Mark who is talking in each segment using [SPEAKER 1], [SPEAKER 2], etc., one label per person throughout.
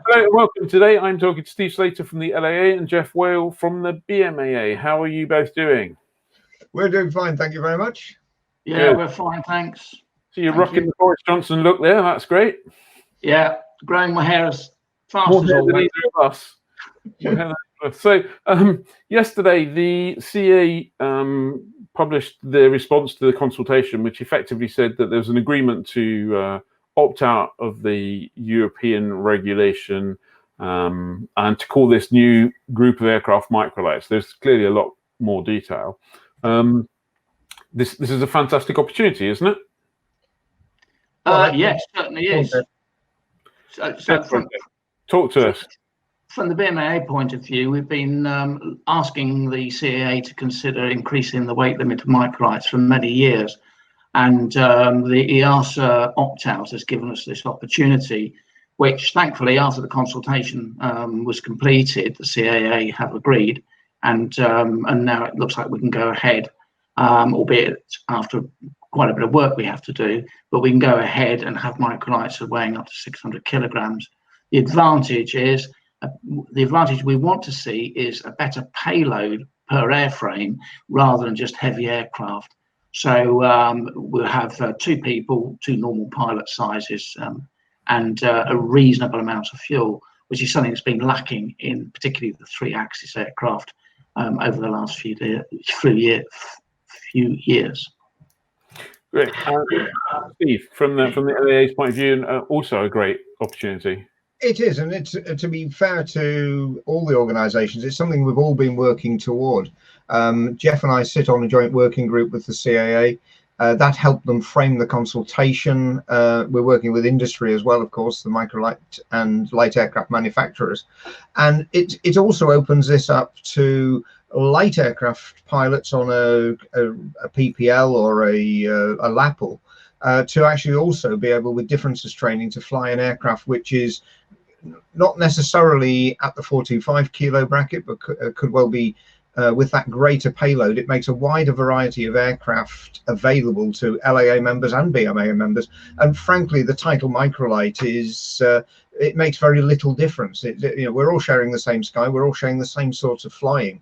[SPEAKER 1] Hello, welcome. Today I'm talking to Steve Slater from the LAA and Geoff Weighell from the BMAA. How are you both doing?
[SPEAKER 2] We're doing fine, thank you very much.
[SPEAKER 3] Yeah, we're fine, thanks.
[SPEAKER 1] So you're rocking the Boris Johnson look there, that's great.
[SPEAKER 3] Yeah, growing my hair as fast
[SPEAKER 1] More
[SPEAKER 3] as
[SPEAKER 1] hair than
[SPEAKER 3] always.
[SPEAKER 1] either of us. More hair than us. So yesterday the CA published the response to the consultation, which effectively said that there was an agreement to opt out of the European regulation and to call this new group of aircraft microlights. There's clearly a lot more detail. This is a fantastic opportunity, isn't it?
[SPEAKER 3] Yes, certainly is. So
[SPEAKER 1] talk to us.
[SPEAKER 3] From the BMAA point of view, we've been asking the CAA to consider increasing the weight limit of microlights for many years. And the EASA opt-out has given us this opportunity, which thankfully, after the consultation was completed, the CAA have agreed. And now it looks like we can go ahead, albeit after quite a bit of work we have to do, but we can go ahead and have microlights weighing up to 600 kilograms. The advantage we want to see is a better payload per airframe rather than just heavy aircraft. So we'll have two people, two normal pilot sizes, and a reasonable amount of fuel, which is something that's been lacking in particularly the 3-axis aircraft over the last few years.
[SPEAKER 1] Great. Steve, from the LAA's point of view, also a great opportunity.
[SPEAKER 2] It is, and it's to be fair to all the organisations, it's something we've all been working toward. Geoff and I sit on a joint working group with the CAA. That helped them frame the consultation. We're working with industry as well, of course, the microlight and light aircraft manufacturers. And it also opens this up to light aircraft pilots on a PPL or a LAPL to actually also be able, with differences training, to fly an aircraft which is not necessarily at the 425 kilo bracket, but could well be with that greater payload. It makes a wider variety of aircraft available to LAA members and BMAA members. And frankly, the title microlight is, it makes very little difference. We're all sharing the same sky. We're all sharing the same sorts of flying.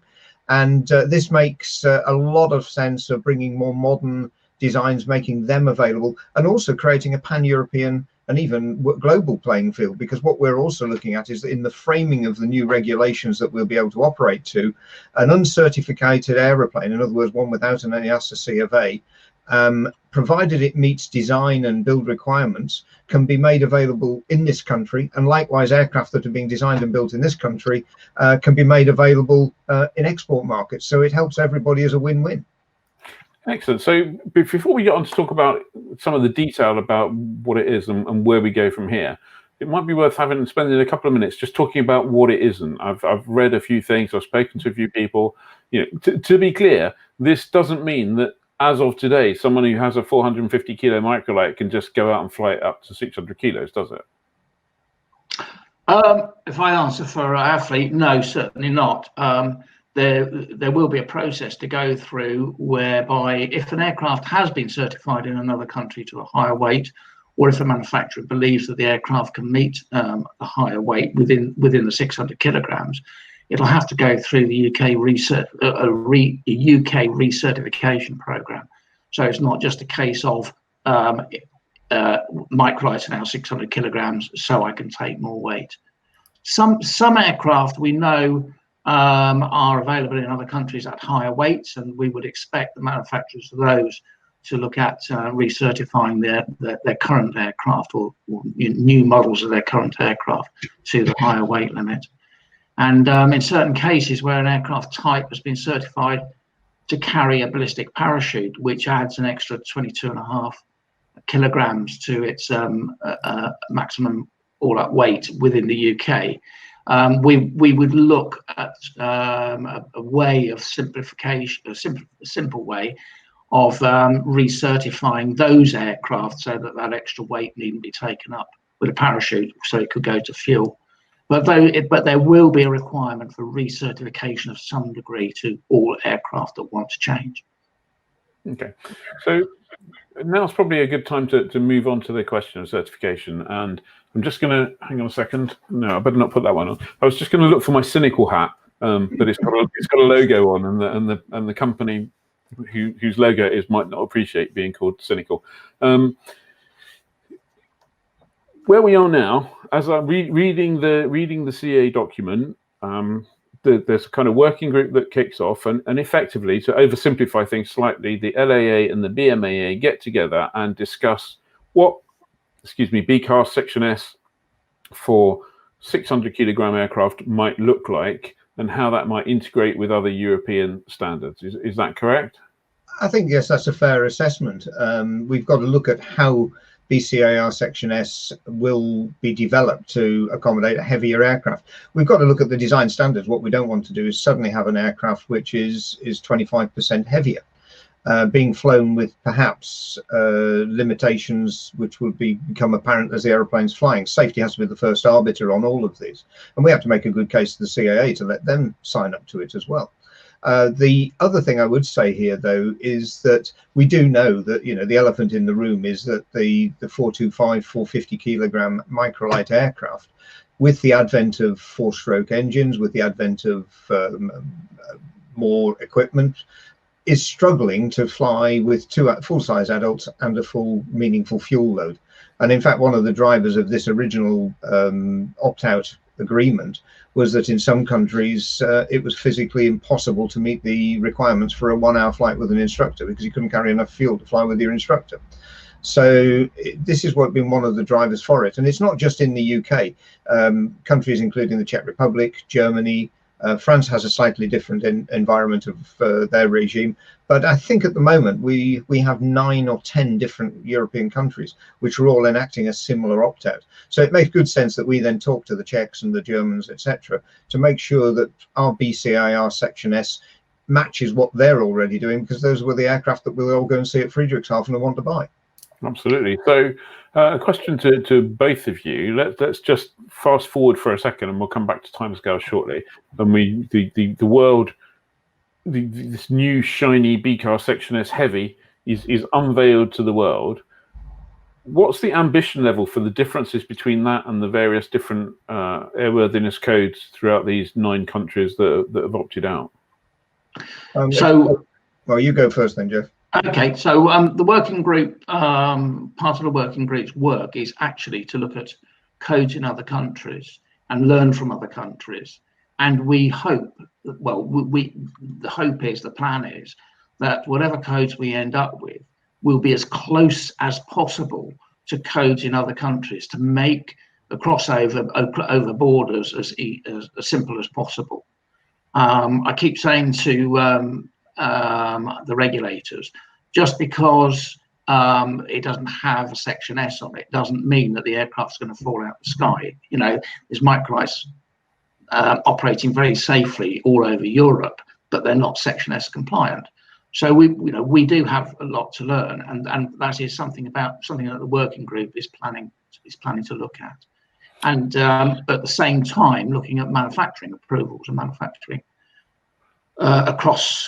[SPEAKER 2] And this makes a lot of sense of bringing more modern designs, making them available, and also creating a pan-European and even global playing field, because what we're also looking at is in the framing of the new regulations that we'll be able to operate to, an uncertificated aeroplane, in other words, one without an EASA C of A, provided it meets design and build requirements, can be made available in this country, and likewise aircraft that are being designed and built in this country can be made available in export markets. So it helps everybody as a win-win.
[SPEAKER 1] Excellent. So before we get on to talk about some of the detail about what it is and where we go from here, it might be worth spending a couple of minutes just talking about what it isn't. I've read a few things, I've spoken to a few people. To be clear, this doesn't mean that as of today, someone who has a 450 kilo microlight can just go out and fly it up to 600 kilos, does it?
[SPEAKER 3] If I answer for our fleet, no, certainly not. There will be a process to go through whereby if an aircraft has been certified in another country to a higher weight, or if a manufacturer believes that the aircraft can meet a higher weight within the 600 kilograms, it'll have to go through the UK recertification program. So it's not just a case of microlights are now 600 kilograms, so I can take more weight. Some aircraft we know are available in other countries at higher weights, and we would expect the manufacturers of those to look at recertifying their current aircraft or new models of their current aircraft to the higher weight limit. And in certain cases where an aircraft type has been certified to carry a ballistic parachute, which adds an extra 22.5 kilograms to its maximum all-up weight within the UK, we would look at a way of simplification, a simple way of recertifying those aircraft so that extra weight needn't be taken up with a parachute, so it could go to fuel. But there will be a requirement for recertification of some degree to all aircraft that want to change.
[SPEAKER 1] Okay, so now's probably a good time to move on to the question of certification. And I'm just going to hang on a second. No, I better not put that one on. I was just going to look for my cynical hat, but it's got a logo on, and the company whose logo it is might not appreciate being called cynical. Where we are now, as I'm reading the CA document, there's a kind of working group that kicks off, and effectively, to oversimplify things slightly, the LAA and the BMAA get together and discuss what, BCAS Section S for 600 kilogram aircraft might look like, and how that might integrate with other European standards. Is that correct?
[SPEAKER 2] I think, yes, that's a fair assessment. We've got to look at how BCAR Section S will be developed to accommodate a heavier aircraft. We've got to look at the design standards. What we don't want to do is suddenly have an aircraft which is 25% heavier, being flown with perhaps limitations which would become apparent as the aeroplane's flying. Safety has to be the first arbiter on all of these, and we have to make a good case to the CAA to let them sign up to it as well. The other thing I would say here, though, is that we do know that, the elephant in the room is that the 425, 450 kilogram microlight aircraft, with the advent of four-stroke engines, with the advent of more equipment, is struggling to fly with two full-size adults and a full meaningful fuel load. And in fact, one of the drivers of this original opt-out agreement was that in some countries it was physically impossible to meet the requirements for a 1 hour flight with an instructor, because you couldn't carry enough fuel to fly with your instructor. So this is what been one of the drivers for it. And it's not just in the UK. Countries including the Czech Republic, Germany, France has a slightly different environment of their regime, but I think at the moment we have 9 or 10 different European countries which are all enacting a similar opt-out. So it makes good sense that we then talk to the Czechs and the Germans, etc., to make sure that our BCAR Section S matches what they're already doing, because those were the aircraft that we'll all go and see at Friedrichshafen and want to buy. Absolutely.
[SPEAKER 1] So a question to both of you. Let's just fast forward for a second, and we'll come back to timescale shortly. And the world, this new shiny BCAR Section S Heavy is unveiled to the world. What's the ambition level for the differences between that and the various different airworthiness codes throughout these 9 countries that have opted out?
[SPEAKER 2] Well, you go first then, Geoff.
[SPEAKER 3] Okay, so the working group, part of the working group's work is actually to look at codes in other countries and learn from other countries. And we hope, well, the hope is, the plan is, that whatever codes we end up with will be as close as possible to codes in other countries, to make the crossover over borders as simple as possible. I keep saying to the regulators, just because it doesn't have a Section S on it doesn't mean that the aircraft's going to fall out of the sky. There's Microlights operating very safely all over Europe, but they're not Section S compliant. So we do have a lot to learn, and that is something that the working group is planning to look at, and at the same time looking at manufacturing approvals and manufacturing across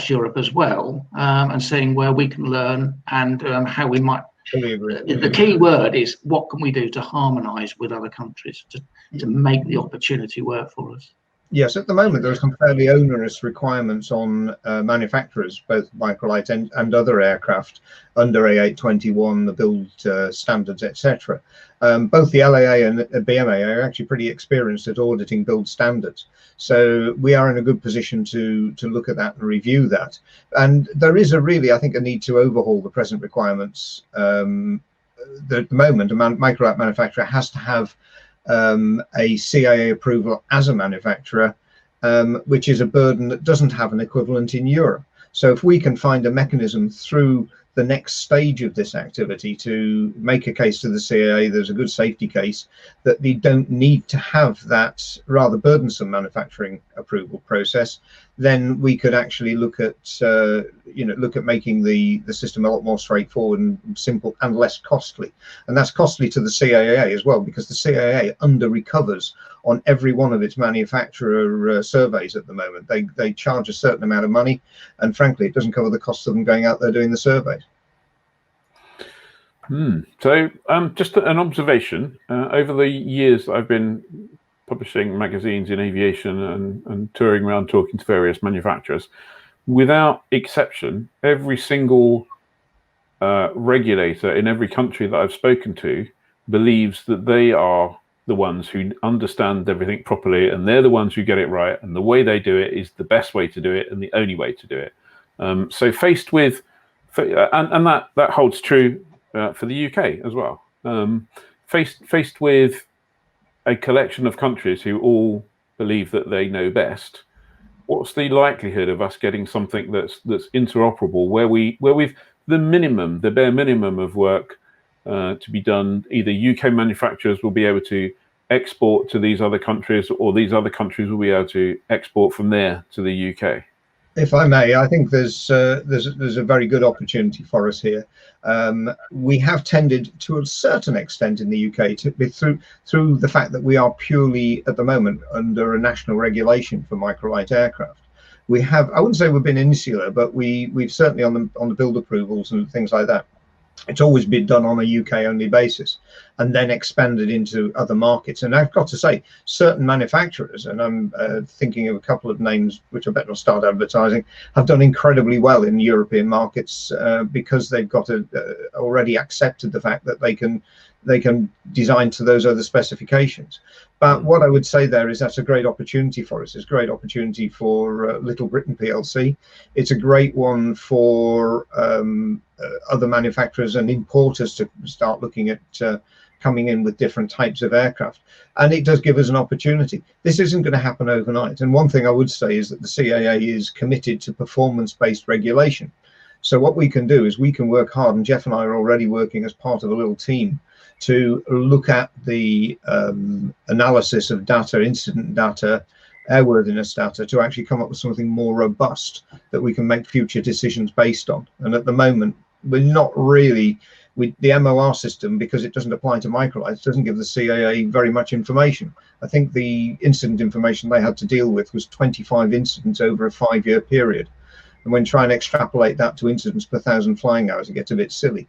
[SPEAKER 3] Europe as well, and seeing where we can learn and how we might. The key word is, what can we do to harmonise with other countries to make the opportunity work for us?
[SPEAKER 2] Yes, at the moment there are some fairly onerous requirements on manufacturers, both Microlight and other aircraft under A821, the build standards, etc. Both the LAA and the BMAA are actually pretty experienced at auditing build standards. So we are in a good position to look at that and review that. And there is I think, a need to overhaul the present requirements. At the moment, a microlight manufacturer has to have a CAA approval as a manufacturer, which is a burden that doesn't have an equivalent in Europe. So if we can find a mechanism through the next stage of this activity to make a case to the CAA, there's a good safety case, that they don't need to have that rather burdensome manufacturing approval process, then we could actually look at making the system a lot more straightforward and simple and less costly. And that's costly to the CAA as well, because the CAA under recovers on every one of its manufacturer surveys at the moment. They charge a certain amount of money, and frankly it doesn't cover the cost of them going out there doing the surveys.
[SPEAKER 1] So just an observation, over the years that I've been publishing magazines in aviation and touring around talking to various manufacturers, without exception, every single regulator in every country that I've spoken to believes that they are the ones who understand everything properly, and they're the ones who get it right, and the way they do it is the best way to do it and the only way to do it. So faced with, and that holds true for the UK as well. Faced with a collection of countries who all believe that they know best, what's the likelihood of us getting something that's interoperable, where we've the bare minimum of work to be done? Either UK manufacturers will be able to export to these other countries, or these other countries will be able to export from there to the UK.
[SPEAKER 2] If I may, I think there's a very good opportunity for us here. We have tended to a certain extent in the UK to be through the fact that we are purely at the moment under a national regulation for microlight aircraft. We have, I wouldn't say we've been insular, but we've certainly on the build approvals and things like that, it's always been done on a UK only basis and then expanded into other markets. And I've got to say, certain manufacturers, and I'm thinking of a couple of names which I better not start advertising, have done incredibly well in European markets because they've got already accepted the fact that they can design to those other specifications. But what I would say there is that's a great opportunity for us. It's a great opportunity for Little Britain PLC. It's a great one for other manufacturers and importers to start looking at coming in with different types of aircraft. And it does give us an opportunity. This isn't going to happen overnight. And one thing I would say is that the CAA is committed to performance-based regulation. So what we can do is we can work hard, and Geoff and I are already working as part of a little team to look at the analysis of data, incident data, airworthiness data, to actually come up with something more robust that we can make future decisions based on. And at the moment, we're not really, the MOR system, because it doesn't apply to microlights, doesn't give the CAA very much information. I think the incident information they had to deal with was 25 incidents over a 5-year period. And when trying to extrapolate that to incidents per 1,000 flying hours, it gets a bit silly.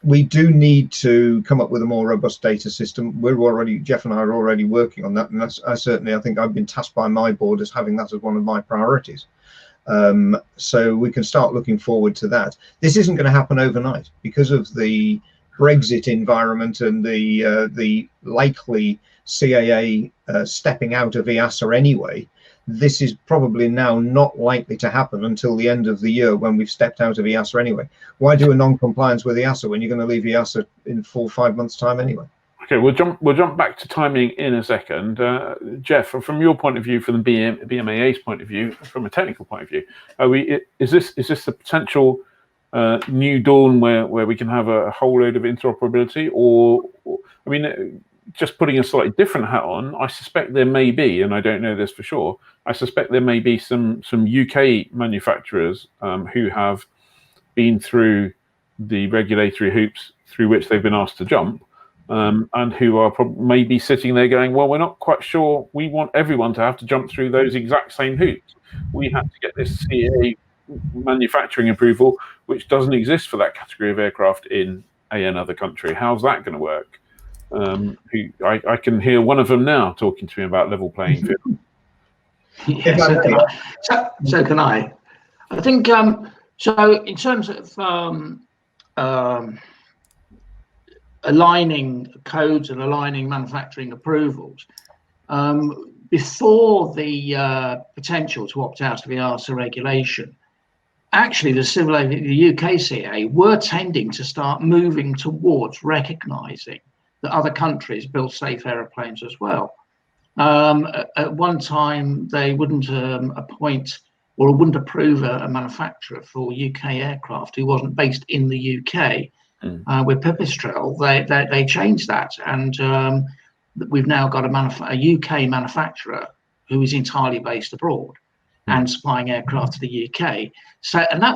[SPEAKER 2] We do need to come up with a more robust data system. Geoff and I are already working on that, and I think I've been tasked by my board as having that as one of my priorities. So we can start looking forward to that. This isn't going to happen overnight because of the Brexit environment and the likely CAA stepping out of EASA anyway. This is probably now not likely to happen until the end of the year when we've stepped out of EASA anyway. Why do a non-compliance with EASA when you're going to leave EASA in 4 or 5 months' time anyway?
[SPEAKER 1] Okay, we'll jump back to timing in a second. Geoff, from your point of view, from the BMAA's point of view, from a technical point of view, is this a potential new dawn where we can have a whole load of interoperability? Or I mean, just putting a slightly different hat on, I suspect there may be, and I don't know this for sure, I suspect there may be some UK manufacturers who have been through the regulatory hoops through which they've been asked to jump, and who are maybe sitting there going, well, we're not quite sure we want everyone to have to jump through those exact same hoops. We have to get this CAA manufacturing approval, which doesn't exist for that category of aircraft in another country. How's that going to work? I can hear one of them now talking to me about level playing field.
[SPEAKER 3] Yeah, so can I. I think so. In terms of aligning codes and aligning manufacturing approvals, before the potential to opt out of the EASA regulation, actually the UK CA were tending to start moving towards recognising that other countries build safe aeroplanes as well. At one time, they wouldn't appoint or wouldn't approve a manufacturer for UK aircraft who wasn't based in the UK. With Pipistrel, they changed that, and we've now got a UK manufacturer who is entirely based abroad and supplying aircraft to the UK. So, and that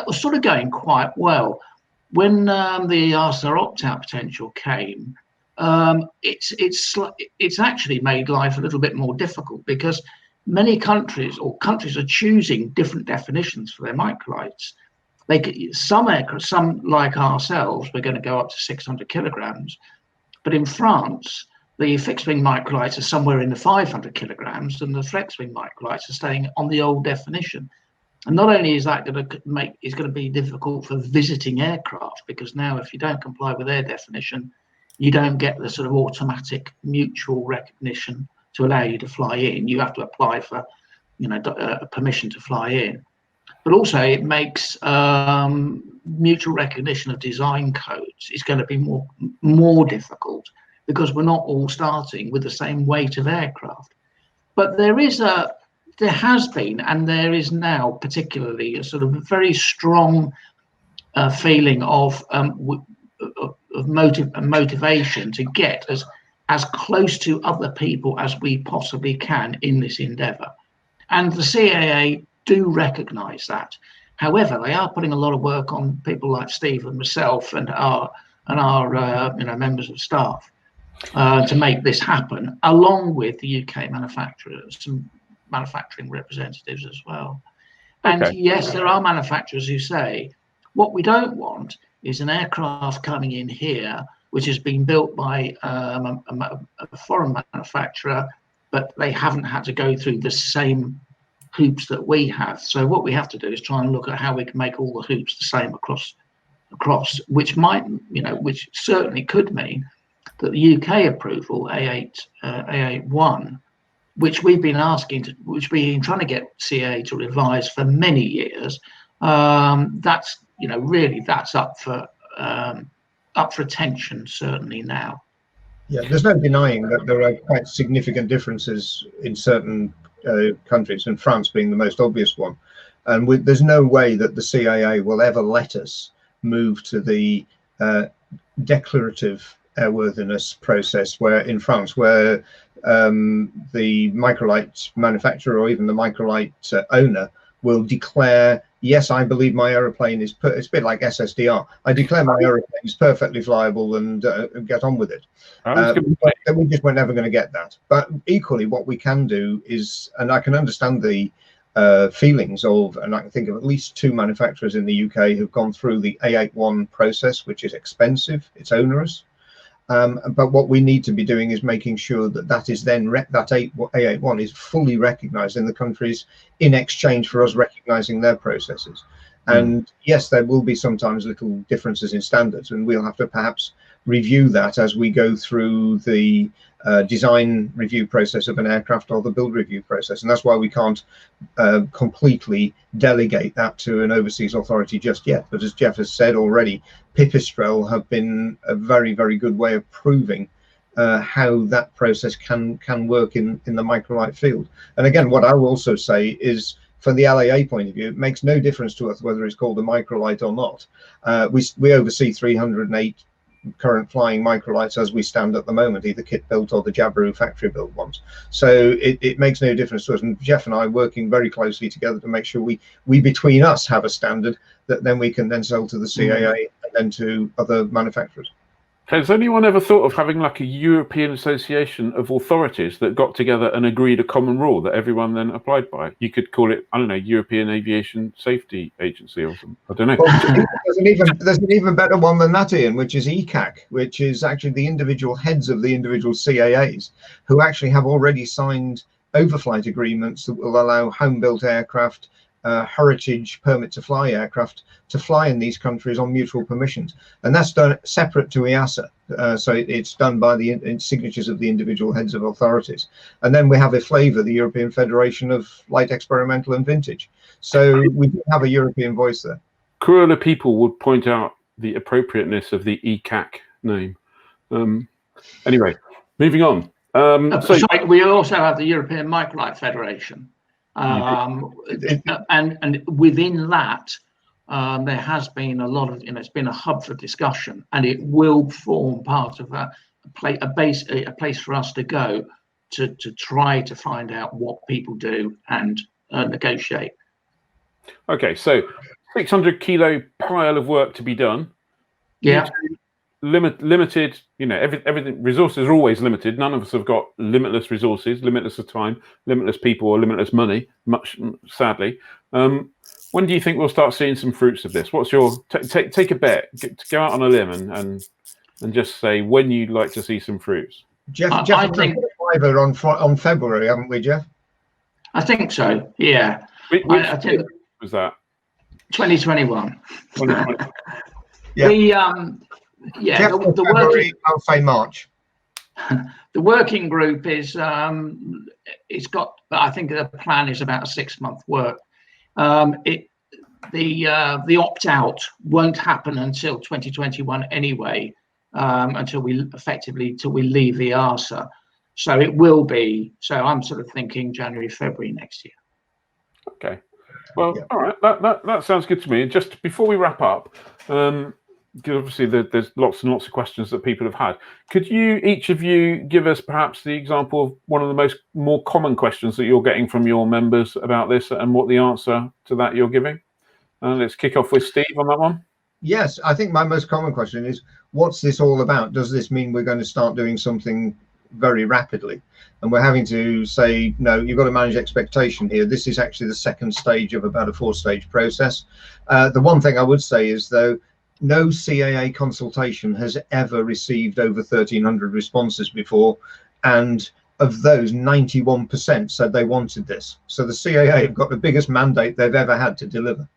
[SPEAKER 3] was sort of going quite well. When the EASA opt-out potential came, it's actually made life a little bit more difficult because many countries are choosing different definitions for their microlights. some aircraft, some like ourselves, we're going to go up to 600 kilograms, but in France, the fixed-wing microlights are somewhere in the 500 kilograms, and the flex-wing microlights are staying on the old definition. And not only is that going to be difficult for visiting aircraft, because now if you don't comply with their definition, you don't get the sort of automatic mutual recognition to allow you to fly in. You have to apply for, permission to fly in. But also it makes mutual recognition of design codes is going to be more difficult, because we're not all starting with the same weight of aircraft. But there has been, and there is now particularly, a sort of very strong feeling of motivation to get as close to other people as we possibly can in this endeavour. And the CAA do recognise that. However, they are putting a lot of work on people like Steve and myself and our members of staff to make this happen, along with the UK manufacturers and manufacturing representatives as well. And
[SPEAKER 1] okay.
[SPEAKER 3] Yes, there are manufacturers who say, what we don't want is an aircraft coming in here which has been built by a foreign manufacturer, but they haven't had to go through the same hoops that we have. So what we have to do is try and look at how we can make all the hoops the same across, which might, which certainly could mean that the UK approval A81, which we've been trying to get CA to revise for many years, that's that's up for attention certainly now.
[SPEAKER 2] Yeah, there's no denying that there are quite significant differences in certain countries, and France being the most obvious one. And there's no way that the CAA will ever let us move to the declarative airworthiness process, where in France, where the microlight manufacturer or even the microlight owner will declare, yes, I believe my aeroplane is, it's a bit like SSDR, I declare my aeroplane is perfectly flyable and get on with it. But we just were never going to get that. But equally, what we can do is, and I can understand the feelings of, and I can think of at least 2 manufacturers in the UK who've gone through the A81 process, which is expensive, it's onerous. But what we need to be doing is making sure that that is then A81 is fully recognised in the countries in exchange for us recognising their processes. And yes, there will be sometimes little differences in standards, and we'll have to perhaps review that as we go through the design review process of an aircraft or the build review process. And that's why we can't completely delegate that to an overseas authority just yet. But as Geoff has said already, Pipistrel have been a very, very good way of proving how that process can work in the microlight field. And again, what I will also say is, from the LAA point of view, it makes no difference to us whether it's called a microlight or not. We oversee 308 current flying microlights as we stand at the moment, either kit built or the Jabiru factory built ones. So it makes no difference to us. And Geoff and I are working very closely together to make sure we between us have a standard that then we can then sell to the CAA and then to other manufacturers.
[SPEAKER 1] Has anyone ever thought of having like a European association of authorities that got together and agreed a common rule that everyone then applied by? You could call it, I don't know, European Aviation Safety Agency or something. I don't know.
[SPEAKER 2] Well, there's an even better one than that, Ian, which is ECAC, which is actually the individual heads of the individual CAAs who actually have already signed overflight agreements that will allow home-built aircraft, heritage permit to fly aircraft to fly in these countries on mutual permissions, and that's done separate to EASA. So it's done by the signatures of the individual heads of authorities. And then we have EFLAVA, the European Federation of Light Experimental and Vintage. So we do have a European voice there.
[SPEAKER 1] Crueler people would point out the appropriateness of the ECAC name. Anyway, moving on.
[SPEAKER 3] Sorry, we also have the European Microlight Federation. And within that, there has been a lot of, it's been a hub for discussion, and it will form part of a place for us to go to try to find out what people do and negotiate. Okay,
[SPEAKER 1] so 600 kilo pile of work to be done.
[SPEAKER 3] Yeah.
[SPEAKER 1] Limited, everything, resources are always limited. None of us have got limitless resources, limitless of time, limitless people, or limitless money, much sadly. When do you think we'll start seeing some fruits of this? What's your take a bet? Go out on a limb and just say when you'd like to see some fruits.
[SPEAKER 2] Geoff,
[SPEAKER 3] I think
[SPEAKER 2] on February, haven't we, Geoff?
[SPEAKER 3] I think so. Yeah.
[SPEAKER 1] Which
[SPEAKER 3] I think
[SPEAKER 1] was that?
[SPEAKER 3] 2021.
[SPEAKER 1] 2020.
[SPEAKER 2] Yeah.
[SPEAKER 3] The
[SPEAKER 2] February, I'll say March.
[SPEAKER 3] The working group is it's got. I think the plan is about a 6-month work. The opt-out won't happen until 2021 anyway, until we leave the ARSA. So it will be. So I'm sort of thinking January, February next year.
[SPEAKER 1] Okay. Well, all right. That sounds good to me. Just before we wrap up, because obviously there's lots and lots of questions that people have had. Could each of you give us perhaps the example of one of the more common questions that you're getting from your members about this, and what the answer to that you're giving? Let's kick off with Steve on that one.
[SPEAKER 2] Yes, I think my most common question is, what's this all about? Does this mean we're going to start doing something very rapidly? And we're having to say, no, you've got to manage expectation here. This is actually the second stage of about a 4-stage process. The one thing I would say is, though, no CAA consultation has ever received over 1,300 responses before, and of those, 91% said they wanted this. So the CAA have got the biggest mandate they've ever had to deliver.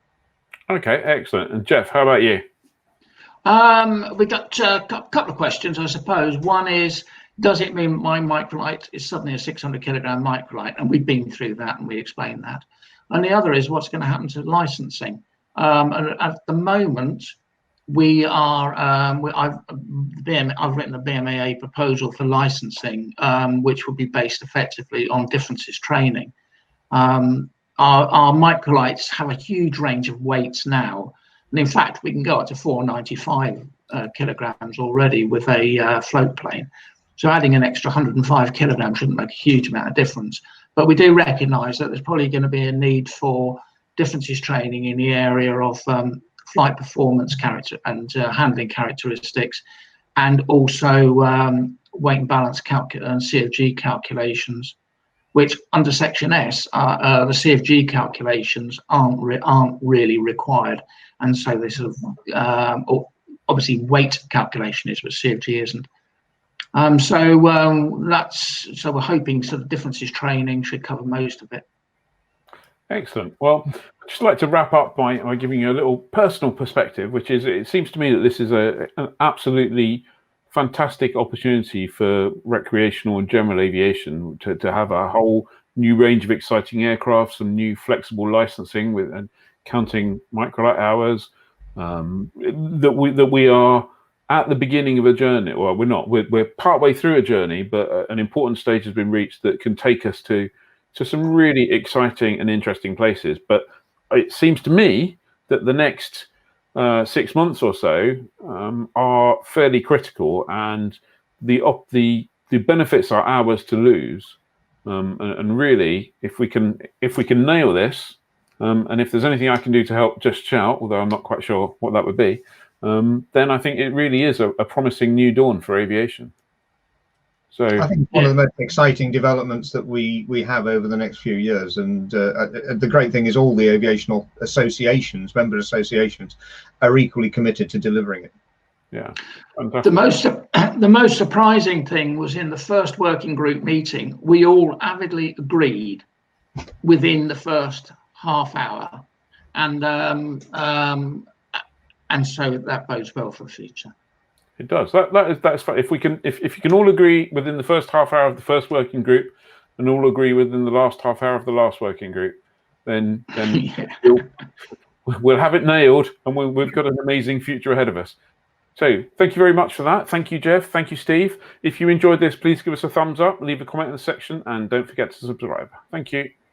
[SPEAKER 1] Okay, excellent. And Geoff, how about you?
[SPEAKER 3] We got a couple of questions, I suppose. One is, does it mean my microlight is suddenly a 600 kilogram microlight? And we've been through that and we explained that. And the other is, what's going to happen to licensing? And at the moment, we are. I've written a BMAA proposal for licensing, which will be based effectively on differences training. Our microlights have a huge range of weights now, and in fact, we can go up to 495 kilograms already with a float plane. So adding an extra 105 kilograms shouldn't make a huge amount of difference. But we do recognise that there's probably going to be a need for differences training in the area of flight performance character and handling characteristics, and also weight and balance and CFG calculations, which under Section S, the CFG calculations aren't really required, and so they sort of obviously weight calculation is, but CFG isn't. So we're hoping sort of differences training should cover most of it.
[SPEAKER 1] Excellent. Well, I'd just like to wrap up by giving you a little personal perspective, which is, it seems to me that this is an absolutely fantastic opportunity for recreational and general aviation to have a whole new range of exciting aircraft, some new flexible licensing and counting microlight hours. That we are at the beginning of a journey. Well, we're not. We're partway through a journey, but an important stage has been reached that can take us to some really exciting and interesting places. But it seems to me that the next 6 months or so are fairly critical, and the benefits are ours to lose. And really, if we can nail this, and if there's anything I can do to help, just shout. Although I'm not quite sure what that would be, then I think it really is a promising new dawn for aviation. So
[SPEAKER 2] I think one of the most exciting developments that we have over the next few years, and the great thing is all the aviational associations, member associations, are equally committed to delivering it.
[SPEAKER 1] Yeah.
[SPEAKER 3] The most surprising thing was in the first working group meeting, we all avidly agreed within the first half hour, and so that bodes well for the future.
[SPEAKER 1] It does. That's fine. If you can all agree within the first half hour of the first working group, and all agree within the last half hour of the last working group, then yeah. we'll have it nailed, and we've got an amazing future ahead of us. So thank you very much for that. Thank you, Geoff. Thank you, Steve. If you enjoyed this, please give us a thumbs up, leave a comment in the section, and don't forget to subscribe. Thank you.